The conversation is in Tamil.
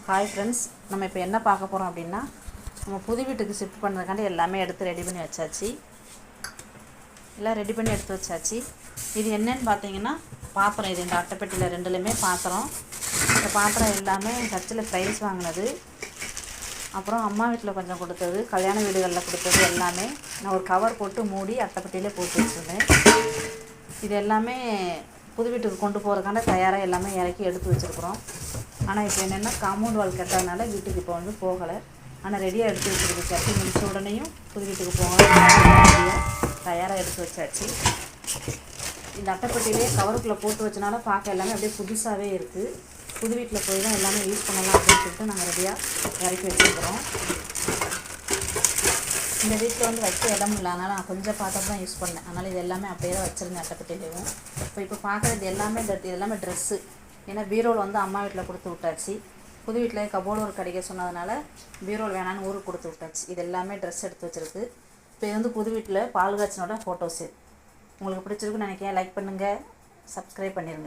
ஹாய் ஃப்ரெண்ட்ஸ், நம்ம இப்போ என்ன பார்க்க போகிறோம் அப்படின்னா, நம்ம புது வீட்டுக்கு ஷிஃப்ட் பண்ணுறதுக்காண்டி எல்லாமே எடுத்து ரெடி பண்ணி வச்சாச்சு. எல்லாம் ரெடி பண்ணி எடுத்து வச்சாச்சு. இது என்னன்னு பார்த்தீங்கன்னா பாத்திரம். இது இந்த அட்டைப்பெட்டியில் ரெண்டுலேயுமே பாத்திரம். இந்த பாத்திரம் எல்லாமே சர்ச்சில் ப்ரைஸ் வாங்கினது, அப்புறம் அம்மா வீட்டில் கொஞ்சம் கொடுத்தது, கல்யாண வீடுகளில் கொடுத்தது எல்லாமே நான் ஒரு கவர் போட்டு மூடி அட்டைப்பெட்டியிலே போட்டு வச்சுருந்தேன். இது எல்லாமே புது வீட்டுக்கு கொண்டு போகிறதுக்காண்ட தயாராக எல்லாமே இறக்கி எடுத்து வச்சுருக்குறோம். ஆனால் இப்போ என்னென்னா காம்பவுண்ட் வால் கட்டாதனால வீட்டுக்கு இப்போ வந்து போகலை. ஆனால் ரெடியாக எடுத்து வச்சுருக்கு. கட்டி முடிச்ச உடனேயும் புது வீட்டுக்கு போகலாம் ரெடியாக தயாராக எடுத்து வச்சாச்சு. இந்த அட்டைப்பட்டியிலே கவருக்குள்ளே போட்டு வச்சனால பார்க்க எல்லாமே அப்படியே புதுசாகவே இருக்குது. புது வீட்டில் போய் தான் எல்லாமே யூஸ் பண்ணலாம் அப்படின்னு சொல்லிட்டு நாங்கள் ரெடியாக இறக்கி வச்சுருக்குறோம். இந்த வீட்டில் வந்து வைக்க இடம் இல்லை, அதனால் நான் கொஞ்சம் பாத்திரம் தான் யூஸ் பண்ணேன். அதனால் இது எல்லாமே அப்படியே தான் வச்சுருந்தேன் அட்டைப்பட்டியிலேயும். இப்போ பார்க்குறது எல்லாமே இது எல்லாமே ட்ரெஸ்ஸு. ஏன்னா பீரோல் வந்து அம்மா வீட்டில் கொடுத்து விட்டாச்சு. புது வீட்டில் கபோர்டு ஒரு கடிக்க சொன்னதுனால பீரோல் வேணான்னு ஊருக்கு கொடுத்து விட்டாச்சு. இது எல்லாமே ட்ரெஸ் எடுத்து வச்சுருக்கு. இப்போ இது வந்து புது வீட்டில் பால் காய்ச்சினோட ஃபோட்டோஸு. உங்களுக்கு பிடிச்சிருக்குன்னு நினைக்கிறேன். லைக் பண்ணுங்கள், சப்ஸ்கிரைப் பண்ணிடுங்க.